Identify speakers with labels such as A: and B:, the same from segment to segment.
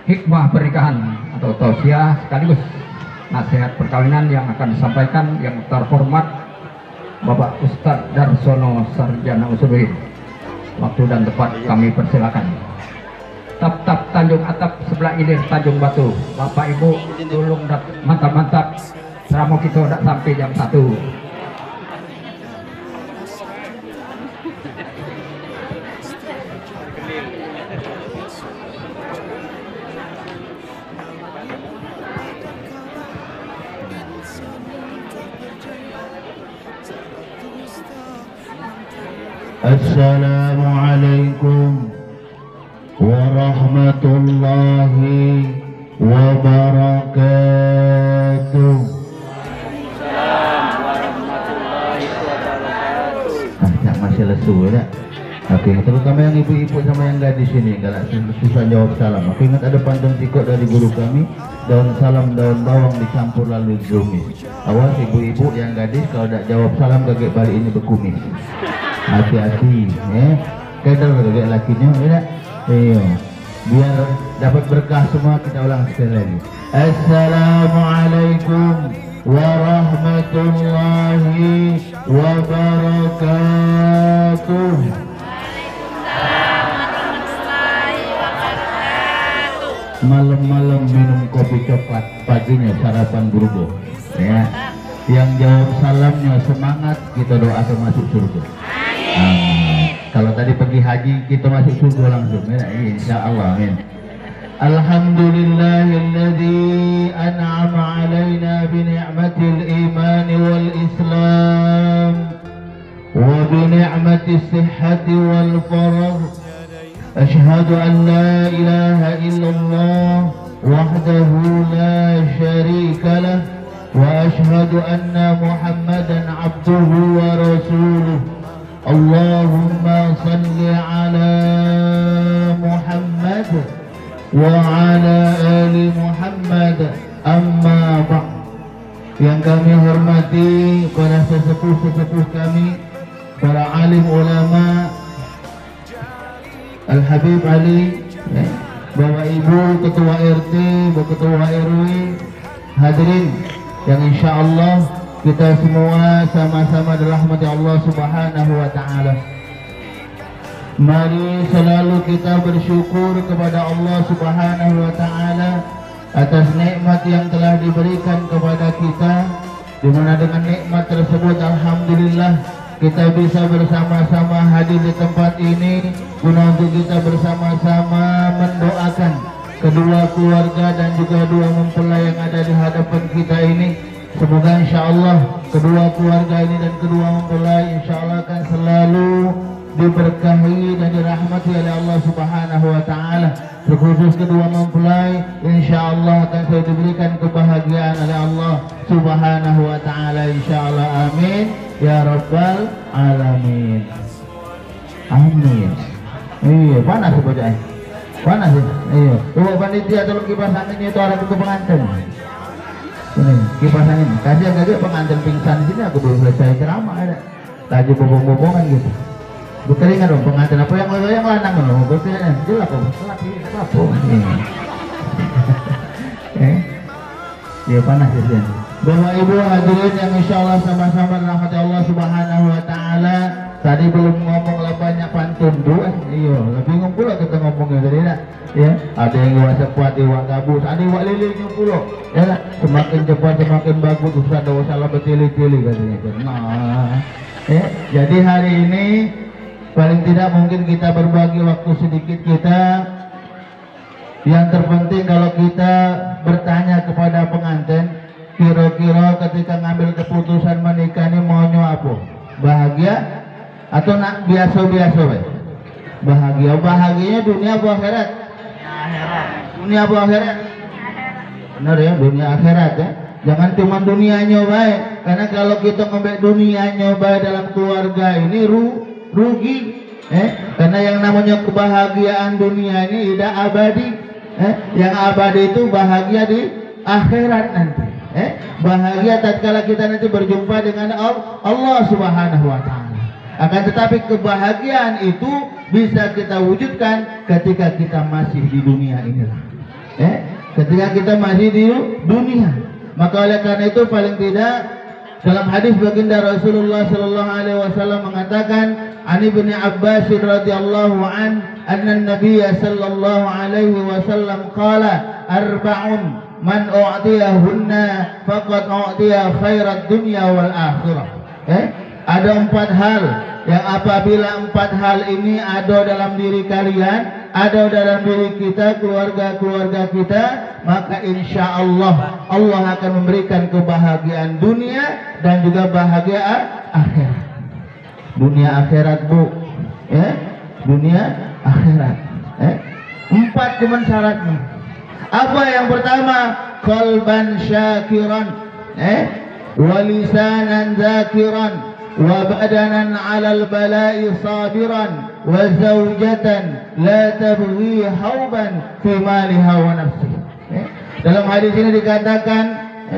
A: hikmah pernikahan atau tausiah sekaligus nasihat perkawinan yang akan disampaikan yang terhormat Bapak Ustadz Darsono Sarjana Usuluddin. Waktu dan tempat kami persilakan. Tap-tap Tanjung Atap sebelah ilir Tanjung Batu. Bapak Ibu tolong mantap-mantap. Selama kita udah sampai jam 1.
B: Assalamualaikum warahmatullahi wabarakatuh. Masih lesu ya. Oke, terutama yang ibu-ibu sama yang gadis ini kalau susah jawab salam. Aku ingat ada pantun tikok dari guru kami, daun salam daun bawang dicampur lalu ditumis. Awas ibu-ibu yang gadis kalau tidak jawab salam kakek balik ini berkumis. Hati-hati ya, kadang kakek lakinya ya. Iya, biar dapat berkah semua. Kita ulang sekali lagi. Assalamualaikum warahmatullahi wabarakatuh. Malam-malam minum kopi coklat, paginya sarapan burgo ya. Yang jawab salamnya semangat, kita doakan masuk surga. Kalau tadi pergi haji kita masuk surga langsung ya, insyaallah. Amin. Alhamdulillahilladzi an'ama 'alaina bi ni'matil iman wal islam wa bi ni'matis sihhati wal faragh. Ashhadu an la ilaha illallah wahdahu la syarika lah wa ashhadu anna Muhammadan 'abduhu wa rasuluh. Allahumma salli ala Muhammad wa ala ali Muhammad. Amma ba'd. Yang kami hormati para sesepuh-sesepuh kami, para alim ulama, Al-Habib Ali, Bapak Ibu Ketua RT, Ketua RW, hadirin yang insyaallah kita semua sama-sama dirahmati Allah Subhanahu wa taala. Mari selalu kita bersyukur kepada Allah Subhanahu wa taala atas nikmat yang telah diberikan kepada kita, di mana dengan nikmat tersebut alhamdulillah kita bisa bersama-sama hadir di tempat ini guna untuk kita bersama-sama mendoakan kedua keluarga dan juga dua mempelai yang ada di hadapan kita ini. Semoga insyaallah kedua keluarga ini dan kedua mempelai insyaallah akan selalu diberkahi dan dirahmati oleh Allah Subhanahu wa taala. Terkhusus kedua mempelai insyaallah akan selalu diberikan kebahagiaan oleh Allah Subhanahu wa taala insyaallah. Amin ya rabbal alamin. Amin. Iya, panas bacaan. Panas ya? Iya. Coba panitia tolong kipas angin itu arah ke pengantin. Ini kipas angin. Kasih agak pengantin pingsan di sini, aku belum selesai ceramah ada. Tadi bobong-bobongan gitu. Berkeringan dong pengantin, apa yang lanang loh, berkeringan jelas kok, gelap ya panas ya sih. Bapak Ibu hadirin yang insyaallah sama-sama rahmat Allah Subhanahu wa taala. Tadi belum ngomong lah banyak pantun tuh, iya, lebih bingung pula kita ngomongnya tadi nak, ya. Ada yang iwak sekuat, iwak gabus, ada iwak lilingnya pula, ya. Semakin cepat semakin bagus, usah ada salah bertili-tili katanya. Nah, ya. Jadi hari ini paling tidak mungkin kita berbagi waktu sedikit kita. Yang terpenting kalau kita bertanya kepada pengantin, kira-kira ketika ngambil keputusan menikah ini maunya apa? Bahagia atau nak biasa-biasa? Bahagia. Bahagianya dunia apa akhirat? Dunia apa akhirat? Benar ya, dunia akhirat ya. Jangan cuma dunianya baik, karena kalau kita ngambil dunianya baik dalam keluarga ini rugi, karena yang namanya kebahagiaan dunia ini tidak abadi, yang abadi itu bahagia di akhirat nanti, bahagia tatkala kita nanti berjumpa dengan Allah Subhanahu wa taala. Akan tetapi kebahagiaan itu bisa kita wujudkan ketika kita masih di dunia inilah. Ketika kita masih di dunia. Maka oleh karena itu paling tidak dalam hadis baginda Rasulullah sallallahu alaihi wasallam mengatakan, "Ani bin Abbas radhiyallahu anna Nabiy sallallahu alaihi wasallam qala arba'un man u'tiyahunna faqad u'tiya khairat dunya wal akhirah." Ada 4 hal yang apabila 4 hal ini ada dalam diri kalian, ada dalam diri kita, keluarga-keluarga kita, maka insya Allah Allah akan memberikan kebahagiaan dunia dan juga bahagia akhirat. Dunia akhirat, Bu, dunia akhirat. 4 cuman syaratnya. Apa yang pertama? Qalban syakiran, wa lisanan zakiran, wa badanan 'alal bala'i sabiran, wa zawjatan la tabghi hauban fi maliha wa nafsiha. Dalam hadis ini dikatakan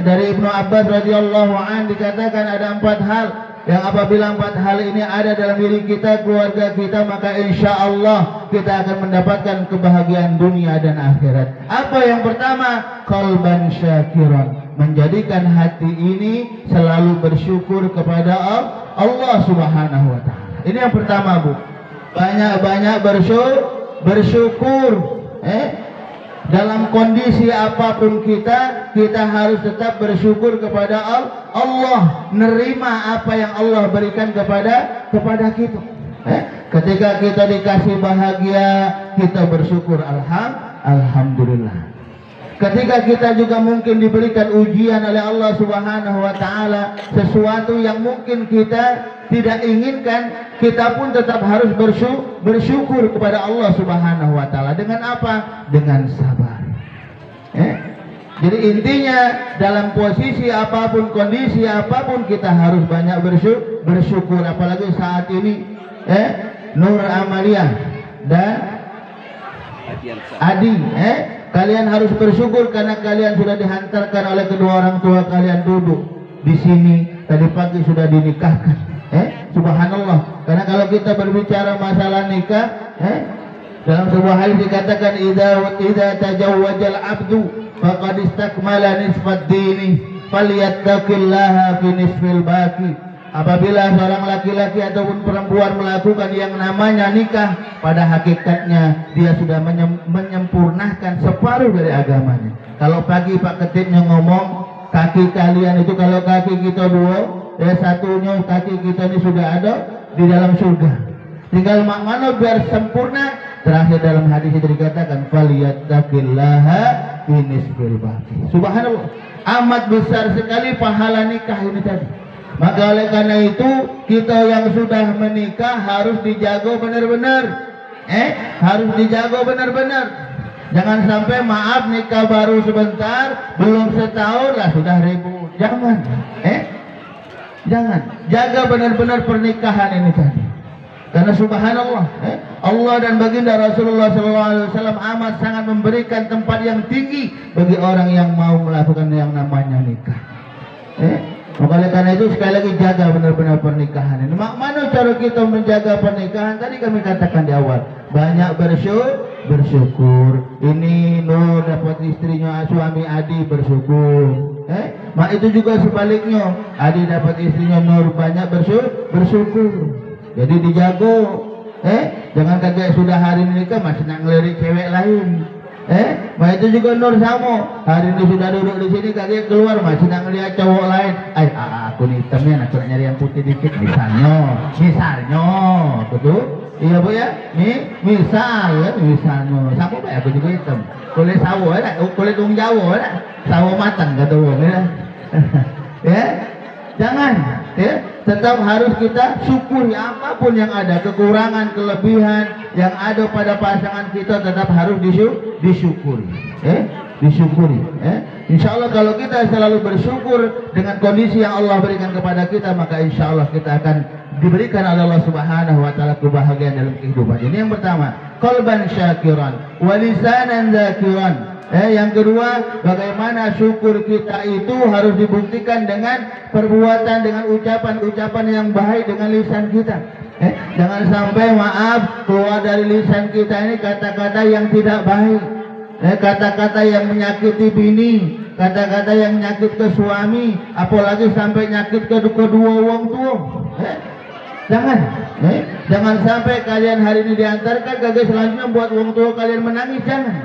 B: dari Ibnu Abbas radhiyallahu an, dikatakan ada 4 hal yang apabila 4 hal ini ada dalam diri kita, keluarga kita, maka insya Allah kita akan mendapatkan kebahagiaan dunia dan akhirat. Apa yang pertama? Qalban syakiran, menjadikan hati ini selalu bersyukur kepada Allah Subhanahu wa ta'ala. Ini yang pertama, Bu. Banyak-banyak bersyukur. Dalam kondisi apapun kita harus tetap bersyukur kepada Allah, nerima apa yang Allah berikan kepada kita. Ketika kita dikasih bahagia, kita bersyukur alhamdulillah. Ketika kita juga mungkin diberikan ujian oleh Allah Subhanahu wa ta'ala, sesuatu yang mungkin kita tidak inginkan, kita pun tetap harus bersyukur kepada Allah Subhanahu wa ta'ala. Dengan apa? Dengan sabar. Jadi intinya dalam posisi apapun, kondisi apapun, kita harus banyak bersyukur. Apalagi saat ini Nur Amalia dan Adi, kalian harus bersyukur karena kalian sudah dihantarkan oleh kedua orang tua kalian duduk di sini. Tadi pagi sudah dinikahkan. Subhanallah. Karena kalau kita berbicara masalah nikah, dalam sebuah hadis dikatakan idza tajawwajal abdu faqad istakmala nisfad dini falyattaqillaha fi nisfil baqi. Apabila seorang laki-laki ataupun perempuan melakukan yang namanya nikah, pada hakikatnya dia sudah menyempurnakan separuh dari agamanya. Kalau pagi Pak Ketipnya ngomong, kaki kalian itu, kalau kaki kita 2, satunya kaki kita ini sudah ada di dalam surga. Tinggal mana biar sempurna. Terakhir dalam hadis itu dikatakan falyattaqillaha fi nisfil baqi. Subhanallah, amat besar sekali pahala nikah ini tadi. Maka oleh karena itu kita yang sudah menikah harus dijaga benar-benar. Harus dijaga benar-benar. Jangan sampai maaf nikah baru sebentar, belum setahun lah sudah ribut. Jangan. Jangan. Jaga benar-benar pernikahan ini tadi. Karena subhanallah, Allah dan baginda Rasulullah SAW amat sangat memberikan tempat yang tinggi bagi orang yang mau melakukan yang namanya nikah. Maka oleh karena itu sekali lagi jaga benar-benar pernikahan ini. Mana cara kita menjaga pernikahan? Tadi kami katakan di awal, banyak bersyukur. Ini Nur dapat istrinya, suami Adi bersyukur. Mak itu juga sebaliknya, Adi dapat istrinya Nur banyak bersyukur. Jadi dijago. Jangan kaget sudah hari ini nikah masih nak ngelirik cewek lain. Itu juga Nur sama. Hari ini sudah duduk di sini kaget keluar masih nak ngelihat cowok lain. Aku nih hitamnya, aku nak nyari yang putih dikit. Misalnya, betul? Iya Bu ya. Misalnya. Sama Pak, aku juga hitam. Kulit sawo, kulit ung Jawa, sawo matang kata Bu. Jangan. Tetap harus kita syukuri apapun yang ada, kekurangan, kelebihan yang ada pada pasangan kita tetap harus disyukuri. Disyukuri. Insya Allah kalau kita selalu bersyukur dengan kondisi yang Allah berikan kepada kita, maka insya Allah kita akan diberikan oleh Allah Subhanahu wa ta'ala kebahagiaan dalam kehidupan. Ini yang pertama, qalban syakiran wa lisanan zakiran. Yang kedua, bagaimana syukur kita itu harus dibuktikan dengan perbuatan, dengan ucapan-ucapan yang baik dengan lisan kita. Jangan sampai maaf keluar dari lisan kita ini kata-kata yang tidak baik. kata-kata yang menyakiti bini, kata-kata yang nyakit ke suami, apalagi sampai nyakit ke kedua wong tua. Jangan sampai kalian hari ini diantarkan kagak selanjutnya buat wong tua kalian menangis, jangan.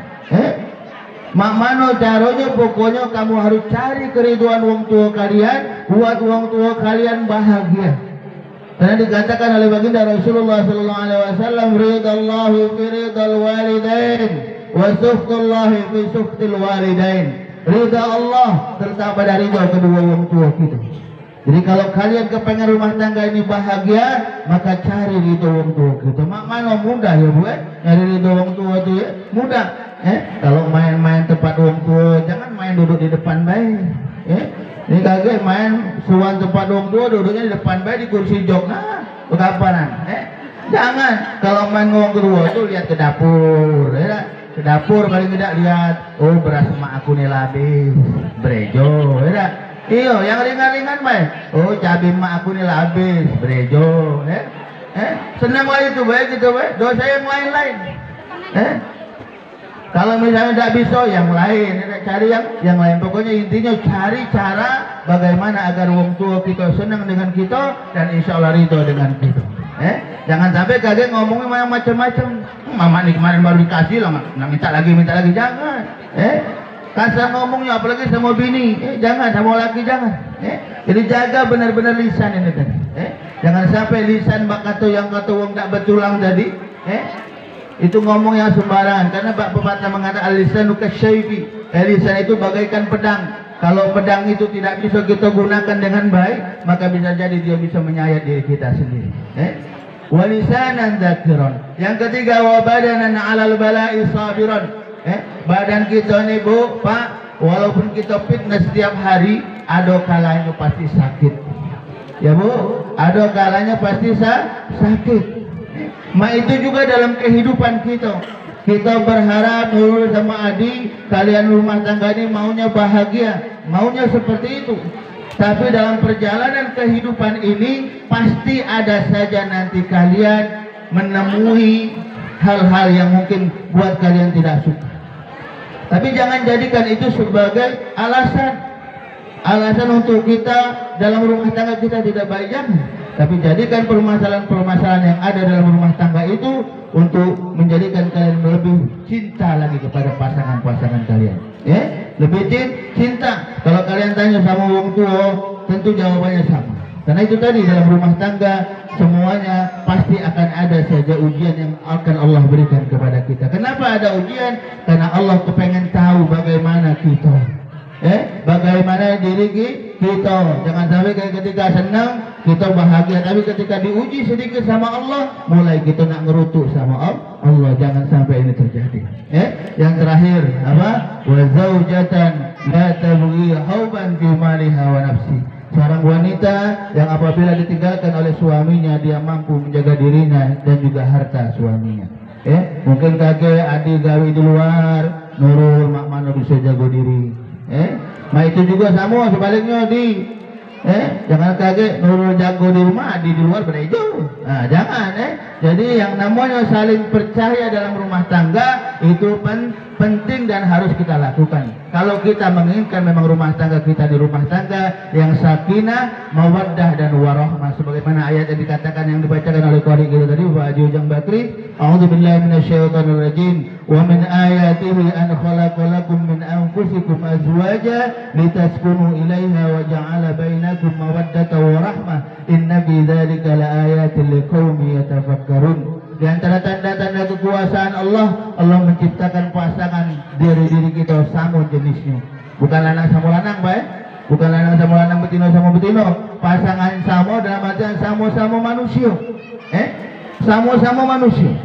B: Mak mano caranya, pokoknya kamu harus cari keriduan wong tua kalian, buat wong tua kalian bahagia. Karena dikatakan oleh baginda Rasulullah sallallahu alaihi wasallam, ridallahu fi ridal walidain wa sukhtullahi fi sukhtil walidain. Ridha Allah serta pada ridha kedua wong tua kita. Jadi kalau kalian kepengen rumah tangga ini bahagia, maka cari ridha wong tua kita. Mak mana mudah ya Bu, nyari ridha wong tua itu ya mudah. Kalau main-main tempat wong tua, jangan main duduk di depan baik. Ini kagak main suan tempat wong tua, duduknya di depan baik di kursi jok. Nah, bekaparan. Jangan. Kalau main wong tua itu lihat ke dapur, ya. Ke dapur paling tidak lihat, oh beras emak aku nih habis, brejo, ya. Iyo, yang ringan-ringan baik. Oh cabai emak aku nih habis, brejo, senang lah itu baik gitu baik. Dosa yang lain-lain. Kalau misalnya tidak bisa yang lain, cari yang lain. Pokoknya intinya cari cara bagaimana agar wong tua kita senang dengan kita dan insya Allah ridho dengan kita. Jangan sampai kalian ngomongnya macam-macam. Mama nih kemarin baru dikasih lah, minta lagi, jangan. Kasar ngomongnya, apalagi sama bini, jangan, sama laki jangan. Jadi jaga benar-benar lisan ini tadi. Jangan sampai lisan kata yang kata wong tak betulang tadi. Itu ngomong yang sembarangan, karena pepatah mengatakan al-lisanu kasyaifi. Lisan itu bagaikan pedang. Kalau pedang itu tidak bisa kita gunakan dengan baik, maka bisa jadi dia bisa menyayat diri kita sendiri. Wa lisanan dzakiran. Yang ketiga, wa badanan 'alal bala'i sabiran. Badan kita ini Bu, Pak, walaupun kita fitness setiap hari, ada kalanya pasti sakit. Ya Bu, ada kalanya pasti sakit. Itu juga dalam kehidupan kita. Kita berharap Nurul sama Adi, kalian rumah tangga ini maunya bahagia, maunya seperti itu. Tapi dalam perjalanan kehidupan ini pasti ada saja nanti kalian menemui hal-hal yang mungkin buat kalian tidak suka. Tapi jangan jadikan itu sebagai alasan untuk kita dalam rumah tangga kita tidak baik, jangan. Tapi jadikan permasalahan-permasalahan yang ada dalam rumah tangga itu untuk menjadikan kalian lebih cinta lagi kepada pasangan-pasangan kalian. Lebih cinta. Kalau kalian tanya sama wong tua, tentu jawabannya sama. Karena itu tadi dalam rumah tangga semuanya pasti akan ada saja ujian yang akan Allah berikan kepada kita. Kenapa ada ujian? Karena Allah kepengen tahu bagaimana kita. Bagaimana diri kita. Jangan sampai ketika senang kita bahagia, tapi ketika diuji sedikit sama Allah, mulai kita nak ngerutuk sama Allah. Jangan sampai ini terjadi. Yang terakhir apa? Wa zaujatan la tabghi hauban fi maliha wa nafsi. Seorang wanita yang apabila ditinggalkan oleh suaminya, dia mampu menjaga dirinya dan juga harta suaminya. Mungkin kakek adik gawe di luar, Nurul mak mana bisa jago diri. Itu juga sama sebaliknya jangan kaget Nurul jago di rumah, di luar berejo. Jangan Jadi yang namanya saling percaya dalam rumah tangga itu penting dan harus kita lakukan. Kalau kita menginginkan memang rumah tangga kita di rumah tangga yang sakinah, mawaddah dan warahmah, sebagaimana ayat yang dikatakan yang dibacakan oleh qari kita tadi, Pak Haji Ujang Bakri, a'udzubillahi minasyaitonir rajim, wa min ayatihi an khalaqalakum min anfusikum azwaja litaskunu ilaiha wa ja'ala bainakum mawaddatan wa rahmah, inna fi dzalika laayatin liqaumin yatafakkarun. Di antara tanda-tanda kekuasaan Allah, Allah menciptakan pasangan diri kita sama jenisnya. Bukan lanang sama lanang, baik? Bukan lanang sama lanang, betina sama betina. Pasangan sama dalam artian sama-sama manusia. Sama-sama manusia.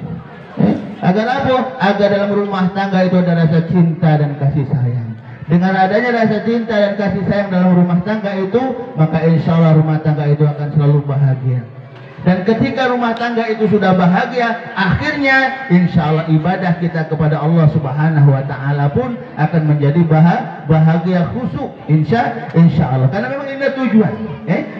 B: Agar apa? Agar dalam rumah tangga itu ada rasa cinta dan kasih sayang. Dengan adanya rasa cinta dan kasih sayang dalam rumah tangga itu, maka insya Allah rumah tangga itu akan selalu bahagia. Dan ketika rumah tangga itu sudah bahagia, akhirnya insya Allah ibadah kita kepada Allah Subhanahu Wa Taala pun akan menjadi bahagia khusyuk, insya Allah. Karena memang ini tujuan.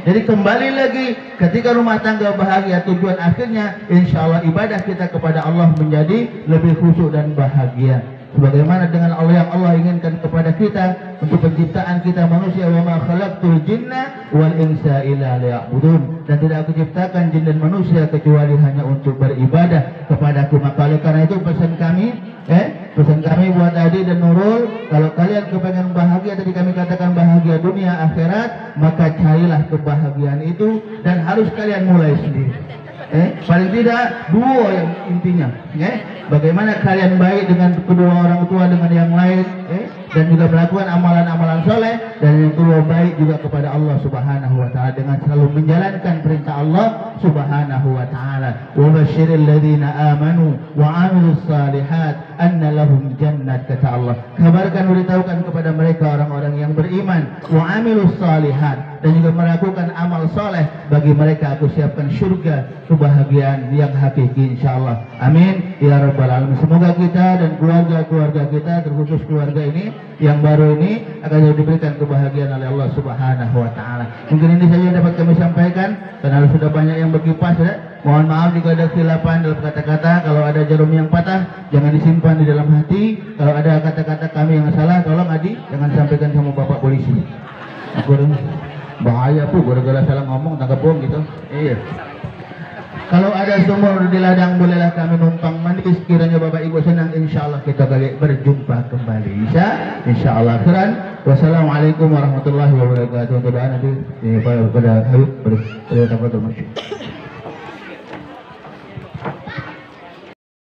B: Jadi kembali lagi, ketika rumah tangga bahagia, tujuan akhirnya insya Allah ibadah kita kepada Allah menjadi lebih khusyuk dan bahagia. sebagaimana dengan Allah yang Allah inginkan kepada kita untuk penciptaan kita manusia, wa ma khalaqtul jinna wal insa illa liya'budun, dan tidak aku ciptakan jin dan manusia kecuali hanya untuk beribadah kepadaku. Maka oleh karena itu pesan kami buat Adi dan Nurul, kalau kalian kepengen bahagia, tadi kami katakan bahagia dunia akhirat, maka carilah kebahagiaan itu dan harus kalian mulai sendiri. Paling tidak dua yang intinya, bagaimana kalian baik dengan kedua orang tua, dengan yang lain, dan juga melakukan amalan-amalan soleh, dan yang kedua baik juga kepada Allah Subhanahu wa taala dengan selalu menjalankan perintah Allah Subhanahu wa taala. Wa basyiril ladzina amanu wa 'amilus shalihat anna lahum jannat, kata Allah. Kabarkan, beritahukan kepada mereka orang-orang yang beriman, wa 'amilus shalihat, dan juga melakukan amal soleh, bagi mereka aku siapkan surga, kebahagiaan yang hakiki insyaallah. Amin ya rabbal alamin. Semoga kita dan keluarga-keluarga kita, terkhusus keluarga ini yang baru ini, akan diberikan kebahagiaan oleh Allah Subhanahu wa taala. Mungkin ini saja yang dapat kami sampaikan karena sudah banyak yang berkipas ya. Mohon maaf jika ada kesilapan dalam kata-kata. Kalau ada jarum yang patah, jangan disimpan di dalam hati. Kalau ada kata-kata kami yang salah, tolong Adi jangan sampaikan sama Bapak polisi. Aku bahaya tuh gara-gara salah ngomong, tangkap bom gitu. Iya. Kalau ada sumur di ladang, bolehlah kami numpang mandi. Sekiranya Bapak Ibu senang, insya Allah kita berjumpa kembali. Insya Allah. Wassalamualaikum warahmatullahi wabarakatuh. Untuk doa nanti pada Habib pada